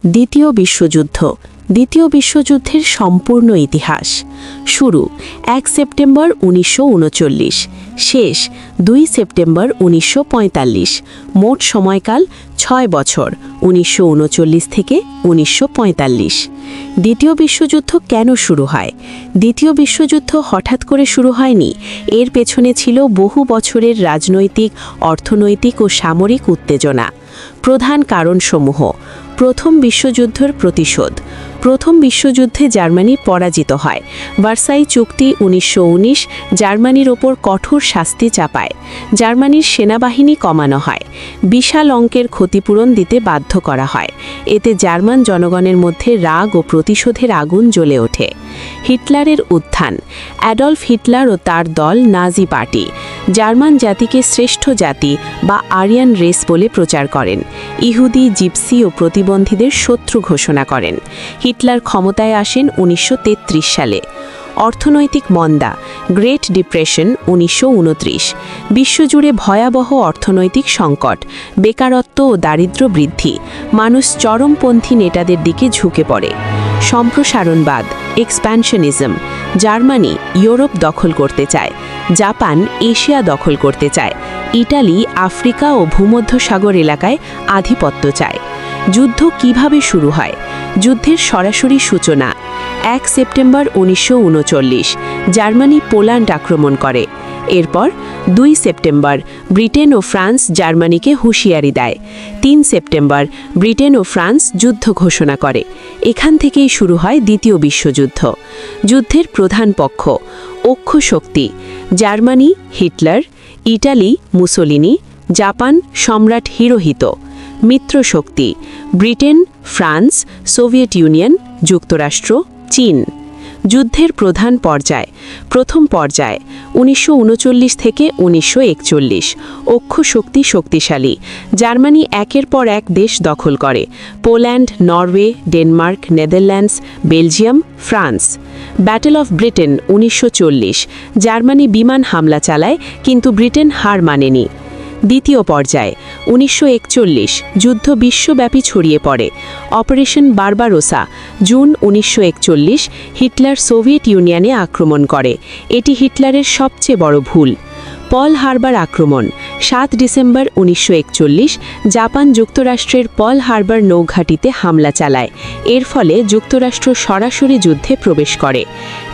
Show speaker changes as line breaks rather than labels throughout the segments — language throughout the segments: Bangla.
দ্বিতীয় বিশ্বযুদ্ধ দ্বিতীয় বিশ্বযুদ্ধের সম্পূর্ণ ইতিহাস। শুরু ১ সেপ্টেম্বর ১৯৩৯, শেষ ২ সেপ্টেম্বর ১৯৪৫। মোট সময়কাল ৬ বছর, ১৯৩৯ থেকে ১৯৪৫। দ্বিতীয় বিশ্বযুদ্ধ কেন শুরু হয়? দ্বিতীয় বিশ্বযুদ্ধ হঠাৎ করে শুরু হয়নি। এর পেছনে ছিল বহু বছরের রাজনৈতিক, অর্থনৈতিক ও সামরিক উত্তেজনা। প্রধান কারণসমূহ: প্রথম বিশ্বযুদ্ধের প্রতিশোধ। প্রথম বিশ্বযুদ্ধে জার্মানি পরাজিত হয়। ভার্সাই চুক্তি ১৯১৯ জার্মানির ওপর কঠোর শাস্তি চাপায়। জার্মানির সেনাবাহিনী কমানো হয়। বিশাল অঙ্কের ক্ষতিপূরণ দিতে বাধ্য করা হয়। এতে জার্মান জনগণের মধ্যে রাগ ও প্রতিশোধের আগুন জ্বলে ওঠে। হিটলারের উত্থান। অ্যাডলফ হিটলার ও তার দল নাজি পার্টি জার্মান জাতিকে শ্রেষ্ঠ জাতি বা আরিয়ান রেস বলে প্রচার করেন। ইহুদি, জিপসি ও প্রতিবন্ধীদের শত্রু ঘোষণা করেন। হিটলার ক্ষমতায় আসেন ১৯৩৩ সালে। অর্থনৈতিক মন্দা, গ্রেট ডিপ্রেশন ১৯২৯। বিশ্বজুড়ে ভয়াবহ অর্থনৈতিক সংকট, বেকারত্ব ও দারিদ্র্য বৃদ্ধি। মানুষ চরমপন্থী নেতাদের দিকে ঝুঁকে পড়ে। সম্প্রসারণবাদ, এক্সপ্যানশনিজম। জার্মানি ইউরোপ দখল করতে চায়। জাপান এশিয়া দখল করতে চায়। ইটালি আফ্রিকা ও ভূমধ্যসাগর এলাকায় আধিপত্য চায়। যুদ্ধ কিভাবে শুরু হয়? যুদ্ধের সরাসরি সূচনা ১ সেপ্টেম্বর ১৯৩৯, জার্মানি পোল্যান্ড আক্রমণ করে। এরপর ২ সেপ্টেম্বর ব্রিটেন ও ফ্রান্স জার্মানিকে হুঁশিয়ারি দেয়। ৩ সেপ্টেম্বর ব্রিটেন ও ফ্রান্স যুদ্ধ ঘোষণা করে। এখান থেকেই শুরু হয় দ্বিতীয় বিশ্বযুদ্ধ। যুদ্ধের প্রধান পক্ষ: অক্ষ শক্তি Germany Hitler, Italy Mussolini, Japan সম্রাট হিরোহিতো। মিত্র শক্তি: ব্রিটেন, ফ্রান্স, সোভিয়েত ইউনিয়ন, যুক্তরাষ্ট্র, চীন। যুদ্ধের প্রধান পর্যায়: প্রথম পর্যায় ১৯৩৯ থেকে ১৯৪১। অক্ষ শক্তি শক্তিশালী। জার্মানি একের পর এক দেশ দখল করে: Poland, Norway, Denmark, Netherlands, Belgium, France. Battle of Britain ১৯৪০। Germany বিমান হামলা চালায়, কিন্তু ব্রিটেন হার মানেনি। দ্বিতীয় পর্যায়ে ১৯৪১। যুদ্ধ বিশ্বব্যাপী ছড়িয়ে পড়ে। Operation Barbarossa June ১৯৪১। Hitler Soviet ইউনিয়নে আক্রমণ করে। এটি হিটলারের সবচেয়ে বড় ভুল। পার্ল হারবার আক্রমণ ৭ ডিসেম্বর ১৯৪১। জাপান যুক্তরাষ্ট্রের পার্ল হারবার নৌঘাঁটিতে হামলা চালায়। এর ফলে যুক্তরাষ্ট্র সরাসরি যুদ্ধে প্রবেশ করে।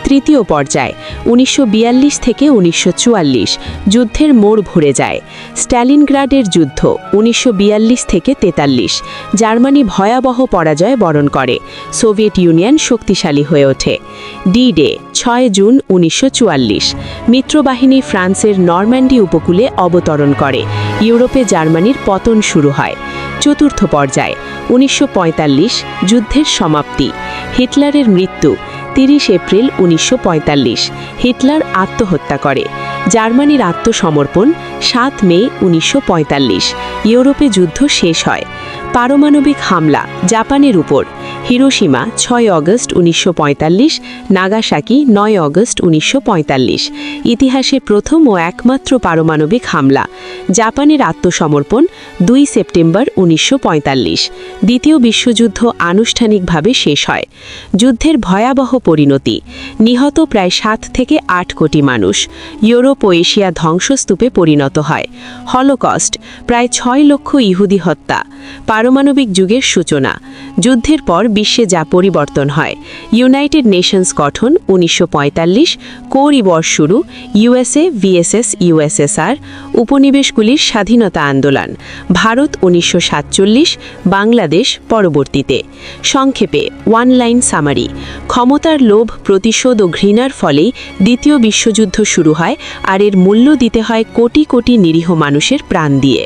তৃতীয় পর্যায় ১৯৪২ থেকে ১৯৪৪। যুদ্ধের মোড় ঘুরে যায়। স্ট্যালিনগ্রাডের যুদ্ধ ১৯৪২ থেকে ৪৩। জার্মানি ভয়াবহ পরাজয় বরণ করে। সোভিয়েত ইউনিয়ন শক্তিশালী হয়ে ওঠে। D day ৬ June ১৯৪৪। মিত্রবাহিনী ফ্রান্সের নরম্যান্ডি উপকূলে অবতরণ করে। ইউরোপে জার্মানির পতন শুরু হয়। চতুর্থ পর্যায় ১৯৪৫। যুদ্ধের সমাপ্তি। হিটলারের মৃত্যু ৩০ এপ্রিল ১৯৪৫। হিটলার আত্মহত্যা করে। জার্মানির আত্মসমর্পণ ৭ মে ১৯৪৫। ইউরোপে যুদ্ধ শেষ হয়। পারমাণবিক হামলা জাপানের উপর। Hiroshima ৬ August ১৯৪৫, Nagasaki ৯ August ১৯৪৫। ইতিহাসে প্রথম ও একমাত্র পারমাণবিক হামলা। জাপানের আত্মসমর্পণ ২ সেপ্টেম্বর ১৯৪৫। দ্বিতীয় বিশ্বযুদ্ধ আনুষ্ঠানিকভাবে শেষ হয়। যুদ্ধের ভয়াবহ পরিণতি: নিহত প্রায় ৭ থেকে ৮ কোটি মানুষ। ইউরোপ ও এশিয়া ধ্বংসস্তূপে পরিণত হয়। হলোকস্ট প্রায় ৬ লক্ষ ইহুদি হত্যা। পারমাণবিক যুগের সূচনা। যুদ্ধের পর বিশ্বে যা পরিবর্তন হয়: ইউনাইটেড নেশনস গঠন ১৯৪৫। কোরিবর শুরু। USA VSS USSR. উপনিবেশগুলির স্বাধীনতা আন্দোলন। ভারত ১৯৪৭। বাংলাদেশ পরবর্তীতে। সংক্ষেপে ওয়ান লাইন সামারি: ক্ষমতার লোভ, প্রতিশোধ ও ঘৃণার ফলেই দ্বিতীয় বিশ্বযুদ্ধ শুরু হয়, আর এর মূল্য দিতে হয় কোটি কোটি নিরীহ মানুষের প্রাণ দিয়ে।